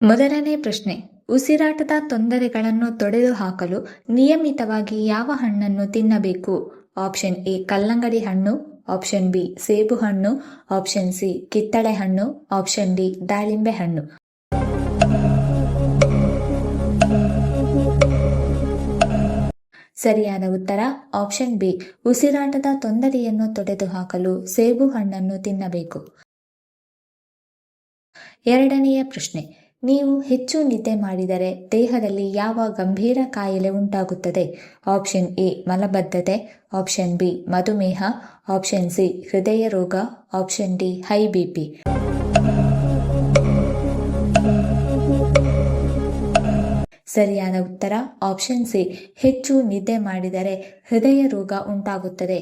ಮೊದಲನೇ ಪ್ರಶ್ನೆ, ಉಸಿರಾಟದ ತೊಂದರೆಗಳನ್ನು ತೊಡೆದುಹಾಕಲು ನಿಯಮಿತವಾಗಿ ಯಾವ ಹಣ್ಣನ್ನು ತಿನ್ನಬೇಕು? ಆಪ್ಷನ್ ಎ ಕಲ್ಲಂಗಡಿ ಹಣ್ಣು, ಆಪ್ಷನ್ ಬಿ ಸೇಬು ಹಣ್ಣು, ಆಪ್ಷನ್ ಸಿ ಕಿತ್ತಳೆ ಹಣ್ಣು, ಆಪ್ಷನ್ ಡಿ ದಾಳಿಂಬೆ ಹಣ್ಣು. ಸರಿಯಾದ ಉತ್ತರ ಆಪ್ಷನ್ ಬಿ, ಉಸಿರಾಟದ ತೊಂದರೆಯನ್ನು ತೊಡೆದುಹಾಕಲು ಸೇಬು ಹಣ್ಣನ್ನು ತಿನ್ನಬೇಕು. ಎರಡನೆಯ ಪ್ರಶ್ನೆ, ನೀವು ಹೆಚ್ಚು ನಿದ್ದೆ ಮಾಡಿದರೆ ದೇಹದಲ್ಲಿ ಯಾವ ಗಂಭೀರ ಕಾಯಿಲೆ ಉಂಟಾಗುತ್ತದೆ? ಆಪ್ಷನ್ ಎ ಮಲಬದ್ಧತೆ, ಆಪ್ಷನ್ ಬಿ ಮಧುಮೇಹ, ಆಪ್ಷನ್ ಸಿ ಹೃದಯ ರೋಗ, ಆಪ್ಷನ್ ಡಿ ಹೈ ಬಿಪಿ. ಸರಿಯಾದ ಉತ್ತರ ಆಪ್ಷನ್ ಸಿ, ಹೆಚ್ಚು ನಿದ್ದೆ ಮಾಡಿದರೆ ಹೃದಯ ರೋಗ ಉಂಟಾಗುತ್ತದೆ.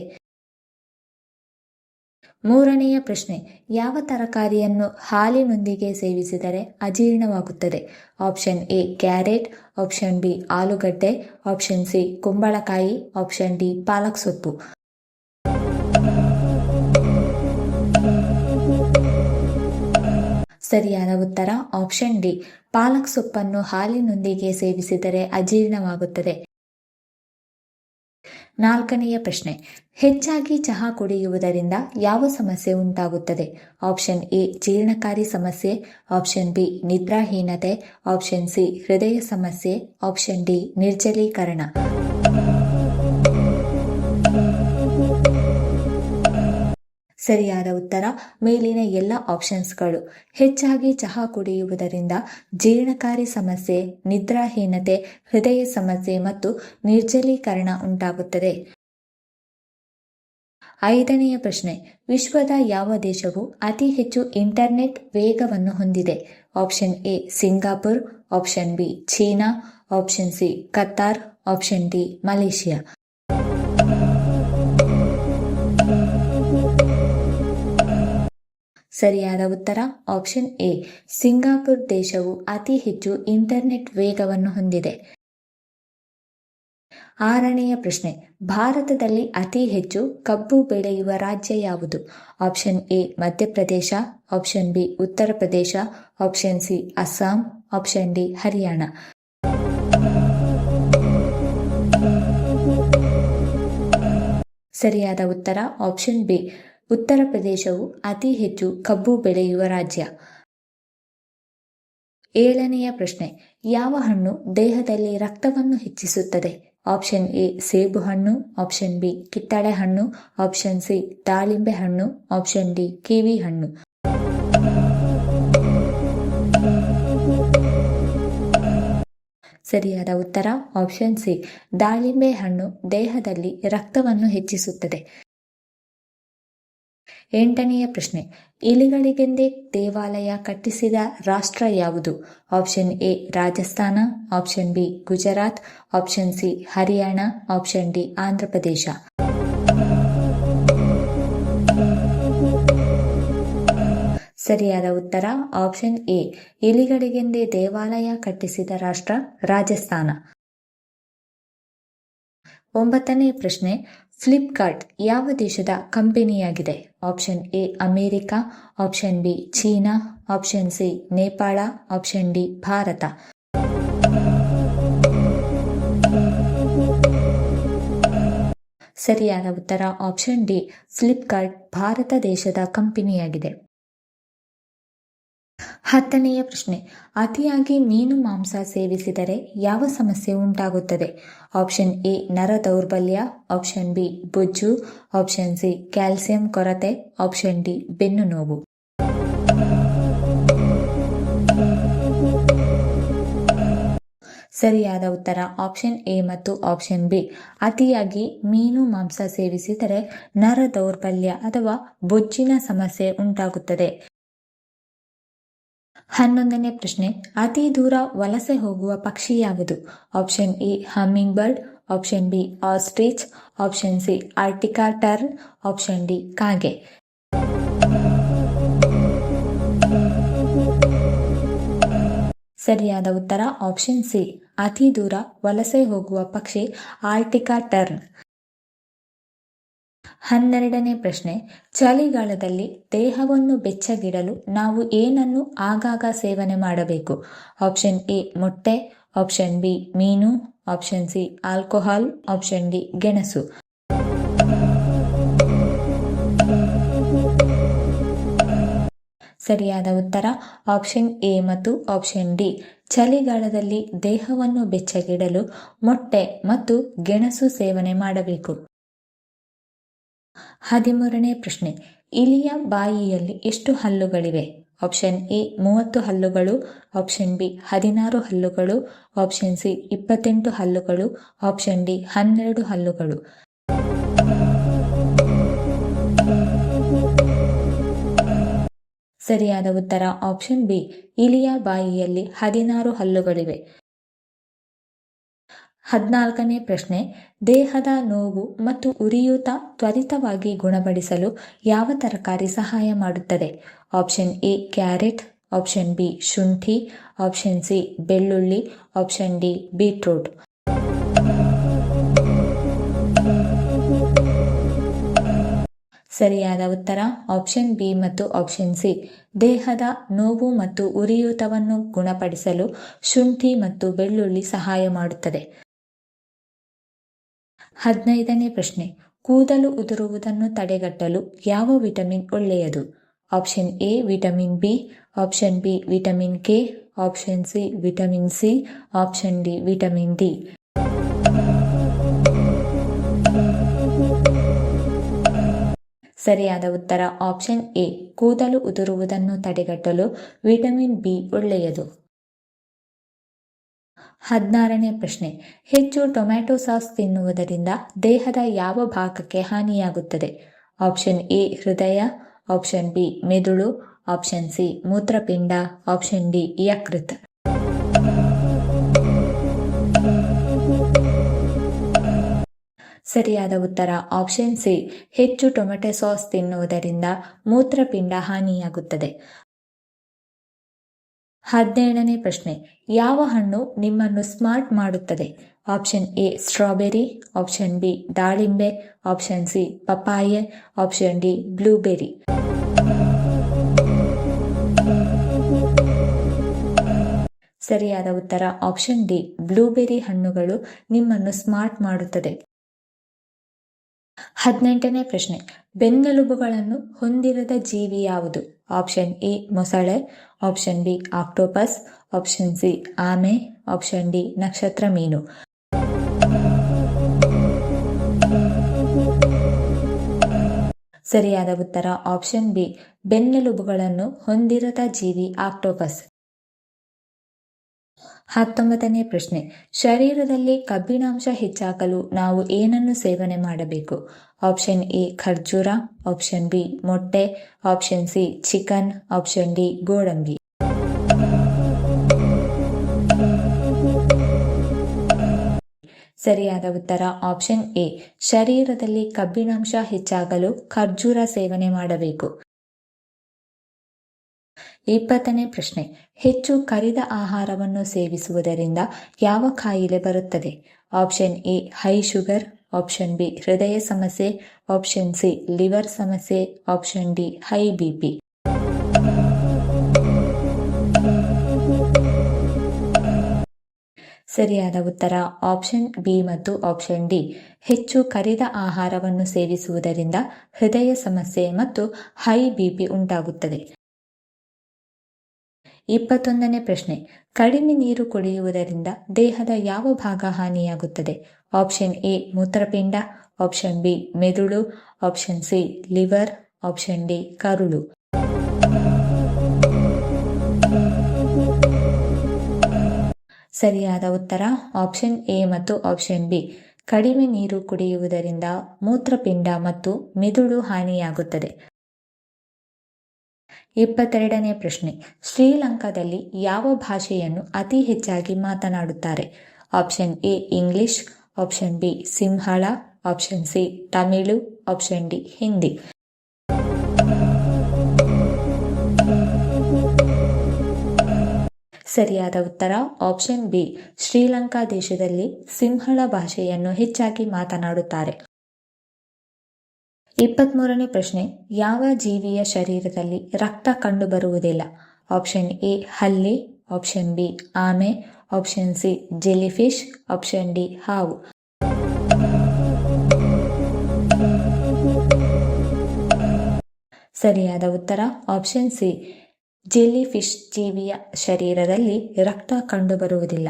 ಮೂರನೆಯ ಪ್ರಶ್ನೆ, ಯಾವ ತರಕಾರಿಯನ್ನು ಹಾಲಿನೊಂದಿಗೆ ಸೇವಿಸಿದರೆ ಅಜೀರ್ಣವಾಗುತ್ತದೆ? Option A carrot, option B ಆಲೂಗಡ್ಡೆ, ಆಪ್ಷನ್ ಸಿ ಕುಂಬಳಕಾಯಿ, ಆಪ್ಷನ್ ಡಿ ಪಾಲಕ್ ಸೊಪ್ಪು. ಸರಿಯಾದ ಉತ್ತರ ಆಪ್ಷನ್ ಡಿ, ಪಾಲಕ್ ಸೊಪ್ಪನ್ನು ಹಾಲಿನೊಂದಿಗೆ ಸೇವಿಸಿದರೆ ಅಜೀರ್ಣವಾಗುತ್ತದೆ. ನಾಲ್ಕನೆಯ ಪ್ರಶ್ನೆ, ಹೆಚ್ಚಾಗಿ ಚಹಾ ಕುಡಿಯುವುದರಿಂದ ಯಾವ ಸಮಸ್ಯೆ ಉಂಟಾಗುತ್ತದೆ? ಆಪ್ಷನ್ ಎ ಜೀರ್ಣಕಾರಿ ಸಮಸ್ಯೆ, ಆಪ್ಷನ್ ಬಿ ನಿದ್ರಾಹೀನತೆ, ಆಪ್ಷನ್ ಸಿ ಹೃದಯ ಸಮಸ್ಯೆ, ಆಪ್ಷನ್ ಡಿ ನಿರ್ಜಲೀಕರಣ. ಸರಿಯಾದ ಉತ್ತರ ಮೇಲಿನ ಎಲ್ಲ ಆಪ್ಷನ್ಸ್ಗಳು. ಹೆಚ್ಚಾಗಿ ಚಹಾ ಕುಡಿಯುವುದರಿಂದ ಜೀರ್ಣಕಾರಿ ಸಮಸ್ಯೆ, ನಿದ್ರಾಹೀನತೆ, ಹೃದಯ ಸಮಸ್ಯೆ ಮತ್ತು ನಿರ್ಜಲೀಕರಣ ಉಂಟಾಗುತ್ತದೆ. ಐದನೆಯ ಪ್ರಶ್ನೆ, ವಿಶ್ವದ ಯಾವ ದೇಶವು ಅತಿ ಹೆಚ್ಚು ಇಂಟರ್ನೆಟ್ ವೇಗವನ್ನು ಹೊಂದಿದೆ? Option A Singapore, option B China, option C Qatar, option D Malaysia. ಸರಿಯಾದ ಉತ್ತರ ಆಪ್ಷನ್ ಎ, ಸಿಂಗಾಪುರ್ ದೇಶವು ಅತಿ ಹೆಚ್ಚು ಇಂಟರ್ನೆಟ್ ವೇಗವನ್ನು ಹೊಂದಿದೆ. ಆರನೆಯ ಪ್ರಶ್ನೆ, ಭಾರತದಲ್ಲಿ ಅತಿ ಹೆಚ್ಚು ಕಬ್ಬು ಬೆಳೆಯುವ ರಾಜ್ಯ ಯಾವುದು? Option A Madhya Pradesh, option B Uttar Pradesh, option C Assam, option D Haryana. ಸರಿಯಾದ ಉತ್ತರ ಆಪ್ಷನ್ ಬಿ, ಉತ್ತರ ಪ್ರದೇಶವು ಅತಿ ಹೆಚ್ಚು ಕಬ್ಬು ಬೆಳೆಯುವ ರಾಜ್ಯ. ಏಳನೆಯ ಪ್ರಶ್ನೆ, ಯಾವ ಹಣ್ಣು ದೇಹದಲ್ಲಿ ರಕ್ತವನ್ನು ಹೆಚ್ಚಿಸುತ್ತದೆ? ಆಪ್ಷನ್ ಎ ಸೇಬು ಹಣ್ಣು, ಆಪ್ಷನ್ ಬಿ ಕಿತ್ತಳೆ ಹಣ್ಣು, ಆಪ್ಷನ್ ಸಿ ದಾಳಿಂಬೆ ಹಣ್ಣು, ಆಪ್ಷನ್ ಡಿ ಕಿವಿ ಹಣ್ಣು. ಸರಿಯಾದ ಉತ್ತರ ಆಪ್ಷನ್ ಸಿ, ದಾಳಿಂಬೆ ಹಣ್ಣು ದೇಹದಲ್ಲಿ ರಕ್ತವನ್ನು ಹೆಚ್ಚಿಸುತ್ತದೆ. ಎಂಟನೆಯ ಪ್ರಶ್ನೆ, ಇಲಿಗಳಿಗೆಂದೇ ದೇವಾಲಯ ಕಟ್ಟಿಸಿದ ರಾಷ್ಟ್ರ ಯಾವುದು? Option A Rajasthan, option B Gujarat, option C Haryana, option D Andhra Pradesh. ಸರಿಯಾದ ಉತ್ತರ ಆಪ್ಷನ್ ಎ, ಇಲಿಗಳಿಗೆಂದೇ ದೇವಾಲಯ ಕಟ್ಟಿಸಿದ ರಾಷ್ಟ್ರ ರಾಜಸ್ಥಾನ. ಒಂಬತ್ತನೇ ಪ್ರಶ್ನೆ, ಫ್ಲಿಪ್ಕಾರ್ಟ್ ಯಾವ ದೇಶದ ಕಂಪನಿಯಾಗಿದೆ? Option A America, option B China, option C Nepal, option D Bharat. ಸರಿಯಾದ ಉತ್ತರ ಆಪ್ಷನ್ ಡಿ, ಫ್ಲಿಪ್ಕಾರ್ಟ್ ಭಾರತ ದೇಶದ ಕಂಪನಿಯಾಗಿದೆ. ಹತ್ತನೆಯ ಪ್ರಶ್ನೆ, ಅತಿಯಾಗಿ ಮೀನು ಮಾಂಸ ಸೇವಿಸಿದರೆ ಯಾವ ಸಮಸ್ಯೆ ಉಂಟಾಗುತ್ತದೆ? ಆಪ್ಷನ್ ಎ ನರ ದೌರ್ಬಲ್ಯ, ಆಪ್ಷನ್ ಬಿ ಬೊಜ್ಜು, ಆಪ್ಷನ್ ಸಿ ಕ್ಯಾಲ್ಸಿಯಂ ಕೊರತೆ, ಆಪ್ಷನ್ ಡಿ ಬೆನ್ನು ನೋವು. ಸರಿಯಾದ ಉತ್ತರ ಆಪ್ಷನ್ ಎ ಮತ್ತು ಆಪ್ಷನ್ ಬಿ, ಅತಿಯಾಗಿ ಮೀನು ಮಾಂಸ ಸೇವಿಸಿದರೆ ನರ ದೌರ್ಬಲ್ಯ ಅಥವಾ ಬೊಜ್ಜಿನ ಸಮಸ್ಯೆ ಉಂಟಾಗುತ್ತದೆ. 11ನೇ ಪ್ರಶ್ನೆ, ಅತಿ ದೂರ ವಲಸೆ ಹೋಗುವ ಪಕ್ಷಿ ಯಾವುದು? Option A hummingbird, option B ostrich, option C Arctic tern, option D ಕಾಗೆ. ಸರಿಯಾದ ಉತ್ತರ ಆಪ್ಷನ್ ಸಿ, ಅತಿ ದೂರ ವಲಸೆ ಹೋಗುವ ಪಕ್ಷಿ ಆರ್ಟಿಕಾ ಟರ್ನ್. 12ನೇ ಪ್ರಶ್ನೆ, ಚಳಿಗಾಲದಲ್ಲಿ ದೇಹವನ್ನು ಬೆಚ್ಚಗಿಡಲು ನಾವು ಏನನ್ನು ಆಗಾಗ ಸೇವನೆ ಮಾಡಬೇಕು? ಆಪ್ಷನ್ ಎ ಮೊಟ್ಟೆ, ಆಪ್ಷನ್ ಬಿ ಮೀನು, option C alcohol, option D ಗೆಣಸು. ಸರಿಯಾದ ಉತ್ತರ ಆಪ್ಷನ್ ಎ ಮತ್ತು ಆಪ್ಷನ್ ಡಿ. ಚಳಿಗಾಲದಲ್ಲಿ ದೇಹವನ್ನು ಬೆಚ್ಚಗಿಡಲು ಮೊಟ್ಟೆ ಮತ್ತು ಗೆಣಸು ಸೇವನೆ ಮಾಡಬೇಕು. 13ನೇ ಪ್ರಶ್ನೆ, ಇಲಿಯ ಬಾಯಿಯಲ್ಲಿ ಎಷ್ಟು ಹಲ್ಲುಗಳಿವೆ? ಆಪ್ಷನ್ ಎ 30 ಹಲ್ಲುಗಳು, ಆಪ್ಷನ್ ಬಿ 16 ಹಲ್ಲುಗಳು, ಆಪ್ಷನ್ ಸಿ 28 ಹಲ್ಲುಗಳು, ಆಪ್ಷನ್ ಡಿ 12 ಹಲ್ಲುಗಳು. ಸರಿಯಾದ ಉತ್ತರ ಆಪ್ಷನ್ ಬಿ, ಇಲಿಯ ಬಾಯಿಯಲ್ಲಿ 16 ಹಲ್ಲುಗಳಿವೆ. 14ನೇ ಪ್ರಶ್ನೆ, ದೇಹದ ನೋವು ಮತ್ತು ಉರಿಯೂತ ತ್ವರಿತವಾಗಿ ಗುಣಪಡಿಸಲು ಯಾವ ತರಕಾರಿ ಸಹಾಯ ಮಾಡುತ್ತದೆ? Option A carrot, option B ಶುಂಠಿ, ಆಪ್ಷನ್ ಸಿ ಬೆಳ್ಳುಳ್ಳಿ, ಆಪ್ಷನ್ ಡಿ ಬೀಟ್ರೂಟ್. ಸರಿಯಾದ ಉತ್ತರ ಆಪ್ಷನ್ ಬಿ ಮತ್ತು ಆಪ್ಷನ್ ಸಿ. ದೇಹದ ನೋವು ಮತ್ತು ಉರಿಯೂತವನ್ನು ಗುಣಪಡಿಸಲು ಶುಂಠಿ ಮತ್ತು ಬೆಳ್ಳುಳ್ಳಿ ಸಹಾಯ ಮಾಡುತ್ತದೆ. 15ನೇ ಪ್ರಶ್ನೆ, ಕೂದಲು ಉದುರುವುದನ್ನು ತಡೆಗಟ್ಟಲು ಯಾವ ವಿಟಮಿನ್ ಒಳ್ಳೆಯದು? Option A vitamin B, option B vitamin K, option C vitamin C, option D vitamin D. ಸರಿಯಾದ ಉತ್ತರ ಆಪ್ಷನ್ ಎ, ಕೂದಲು ಉದುರುವುದನ್ನು ತಡೆಗಟ್ಟಲು ವಿಟಮಿನ್ ಬಿ ಒಳ್ಳೆಯದು. 16ನೇ ಪ್ರಶ್ನೆ, ಹೆಚ್ಚು ಟೊಮ್ಯಾಟೊ ಸಾಸ್ ತಿನ್ನುವುದರಿಂದ ದೇಹದ ಯಾವ ಭಾಗಕ್ಕೆ ಹಾನಿಯಾಗುತ್ತದೆ? ಆಪ್ಷನ್ ಎ ಹೃದಯ, ಆಪ್ಷನ್ ಬಿ ಮೆದುಳು, ಆಪ್ಷನ್ ಸಿ ಮೂತ್ರಪಿಂಡ, ಆಪ್ಷನ್ ಡಿ ಯಕೃತ್. ಸರಿಯಾದ ಉತ್ತರ ಆಪ್ಷನ್ ಸಿ, ಹೆಚ್ಚು ಟೊಮೆಟೊ ಸಾಸ್ ತಿನ್ನುವುದರಿಂದ ಮೂತ್ರಪಿಂಡ ಹಾನಿಯಾಗುತ್ತದೆ. 17ನೇ ಪ್ರಶ್ನೆ, ಯಾವ ಹಣ್ಣು ನಿಮ್ಮನ್ನು ಸ್ಮಾರ್ಟ್ ಮಾಡುತ್ತದೆ? Option A strawberry, option B ದಾಳಿಂಬೆ, option C papaya, option D blueberry. ಸರಿಯಾದ ಉತ್ತರ ಆಪ್ಷನ್ ಡಿ, ಬ್ಲೂಬೆರಿ ಹಣ್ಣುಗಳು ನಿಮ್ಮನ್ನು ಸ್ಮಾರ್ಟ್ ಮಾಡುತ್ತದೆ. 18ನೇ ಪ್ರಶ್ನೆ, ಬೆನ್ನೆಲುಬುಗಳನ್ನು ಹೊಂದಿರದ ಜೀವಿ ಯಾವುದು? ಆಪ್ಷನ್ ಎ ಮೊಸಳೆ, option B octopus, option C ಆಮೆ, ಆಪ್ಷನ್ ಡಿ ನಕ್ಷತ್ರ ಮೀನು. ಸರಿಯಾದ ಉತ್ತರ ಆಪ್ಷನ್ ಬಿ, ಬೆನ್ನೆಲುಬುಗಳನ್ನು ಹೊಂದಿರದ ಜೀವಿ ಆಕ್ಟೋಪಸ್. 19ನೇ ಪ್ರಶ್ನೆ, ಶರೀರದಲ್ಲಿ ಕಬ್ಬಿಣಾಂಶ ಹೆಚ್ಚಾಗಲು ನಾವು ಏನನ್ನು ಸೇವನೆ ಮಾಡಬೇಕು? ಆಪ್ಷನ್ ಎ ಖರ್ಜೂರ, ಆಪ್ಷನ್ ಬಿ ಮೊಟ್ಟೆ, option C chicken, option D ಗೋಡಂಬಿ. ಸರಿಯಾದ ಉತ್ತರ ಆಪ್ಷನ್ ಎ, ಶರೀರದಲ್ಲಿ ಕಬ್ಬಿಣಾಂಶ ಹೆಚ್ಚಾಗಲು ಖರ್ಜೂರ ಸೇವನೆ ಮಾಡಬೇಕು. 20ನೇ ಪ್ರಶ್ನೆ, ಹೆಚ್ಚು ಕರಿದ ಆಹಾರವನ್ನು ಸೇವಿಸುವುದರಿಂದ ಯಾವ ಕಾಯಿಲೆ ಬರುತ್ತದೆ? Option A high sugar, option B ಹೃದಯ ಸಮಸ್ಯೆ, ಆಪ್ಷನ್ ಸಿ ಲಿವರ್ ಸಮಸ್ಯೆ, ಆಪ್ಷನ್ ಡಿ ಹೈ ಬಿಪಿ. ಸರಿಯಾದ ಉತ್ತರ ಆಪ್ಷನ್ ಬಿ ಮತ್ತು ಆಪ್ಷನ್ ಡಿ. ಹೆಚ್ಚು ಕರಿದ ಆಹಾರವನ್ನು ಸೇವಿಸುವುದರಿಂದ ಹೃದಯ ಸಮಸ್ಯೆ ಮತ್ತು ಹೈ ಬಿಪಿ ಉಂಟಾಗುತ್ತದೆ. 21ನೇ ಪ್ರಶ್ನೆ, ಕಡಿಮೆ ನೀರು ಕುಡಿಯುವುದರಿಂದ ದೇಹದ ಯಾವ ಭಾಗ ಹಾನಿಯಾಗುತ್ತದೆ? ಆಪ್ಷನ್ ಎ ಮೂತ್ರಪಿಂಡ, ಆಪ್ಷನ್ ಬಿ ಮೆದುಳು, option C liver, option D ಕರುಳು. ಸರಿಯಾದ ಉತ್ತರ ಆಪ್ಷನ್ ಎ ಮತ್ತು ಆಪ್ಷನ್ ಬಿ. ಕಡಿಮೆ ನೀರು ಕುಡಿಯುವುದರಿಂದ ಮೂತ್ರಪಿಂಡ ಮತ್ತು ಮೆದುಳು ಹಾನಿಯಾಗುತ್ತದೆ. 22ನೇ ಪ್ರಶ್ನೆ, ಶ್ರೀಲಂಕಾದಲ್ಲಿ ಯಾವ ಭಾಷೆಯನ್ನು ಅತಿ ಹೆಚ್ಚಾಗಿ ಮಾತನಾಡುತ್ತಾರೆ? Option A English, option B Sinhala, option C Tamil, option D Hindi. ಸರಿಯಾದ ಉತ್ತರ ಆಪ್ಷನ್ ಬಿ, ಶ್ರೀಲಂಕಾ ದೇಶದಲ್ಲಿ ಸಿಂಹಳ ಭಾಷೆಯನ್ನು ಹೆಚ್ಚಾಗಿ ಮಾತನಾಡುತ್ತಾರೆ. 23ನೇ ಪ್ರಶ್ನೆ, ಯಾವ ಜೀವಿಯ ಶರೀರದಲ್ಲಿ ರಕ್ತ ಕಂಡುಬರುವುದಿಲ್ಲ? ಆಪ್ಷನ್ ಎ ಹಲ್ಲಿ, ಆಪ್ಷನ್ ಬಿ ಆಮೆ, ಆಪ್ಷನ್ ಸಿ ಜೆಲಿಫಿಶ್, ಆಪ್ಷನ್ ಡಿ ಹಾವು. ಸರಿಯಾದ ಉತ್ತರ ಆಪ್ಷನ್ ಸಿ ಜೆಲಿಫಿಶ್ ಜೀವಿಯ ಶರೀರದಲ್ಲಿ ರಕ್ತ ಕಂಡುಬರುವುದಿಲ್ಲ.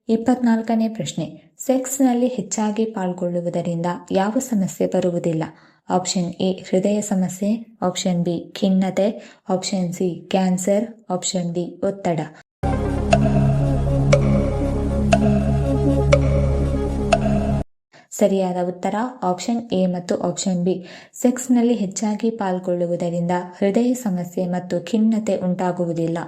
24ನೇ ಪ್ರಶ್ನೆ, ಸೆಕ್ಸ್ನಲ್ಲಿ ಹೆಚ್ಚಾಗಿ ಪಾಲ್ಗೊಳ್ಳುವುದರಿಂದ ಯಾವ ಸಮಸ್ಯೆ ಬರುವುದಿಲ್ಲ? ಆಪ್ಷನ್ ಎ ಹೃದಯ ಸಮಸ್ಯೆ, ಆಪ್ಷನ್ ಬಿ ಖಿನ್ನತೆ, option C cancer, option D ಒತ್ತಡ. ಸರಿಯಾದ ಉತ್ತರ ಆಪ್ಷನ್ ಎ ಮತ್ತು ಆಪ್ಷನ್ ಬಿ. ಸೆಕ್ಸ್ನಲ್ಲಿ ಹೆಚ್ಚಾಗಿ ಪಾಲ್ಗೊಳ್ಳುವುದರಿಂದ ಹೃದಯ ಸಮಸ್ಯೆ ಮತ್ತು ಖಿನ್ನತೆ ಉಂಟಾಗುವುದಿಲ್ಲ.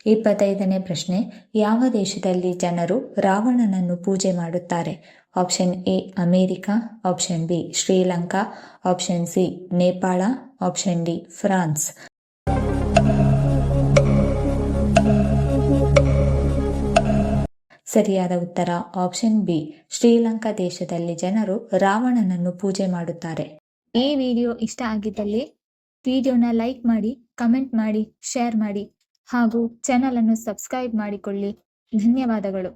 25ನೇ ಪ್ರಶ್ನೆ, ಯಾವ ದೇಶದಲ್ಲಿ ಜನರು ರಾವಣನನ್ನು ಪೂಜೆ ಮಾಡುತ್ತಾರೆ? Option A America, option B Sri Lanka, option C Nepal, option D France. ಸರಿಯಾದ ಉತ್ತರ ಆಪ್ಷನ್ ಬಿ ಶ್ರೀಲಂಕಾ ದೇಶದಲ್ಲಿ ಜನರು ರಾವಣನನ್ನು ಪೂಜೆ ಮಾಡುತ್ತಾರೆ. ಈ ವಿಡಿಯೋ ಇಷ್ಟ ಆಗಿದ್ದಲ್ಲಿ ವಿಡಿಯೋನ ಲೈಕ್ ಮಾಡಿ, ಕಮೆಂಟ್ ಮಾಡಿ, ಶೇರ್ ಮಾಡಿ ಹಾಗೂ ಚಾನಲ್ ಅನ್ನು ಸಬ್ಸ್ಕ್ರೈಬ್ ಮಾಡಿಕೊಳ್ಳಿ. ಧನ್ಯವಾದಗಳು.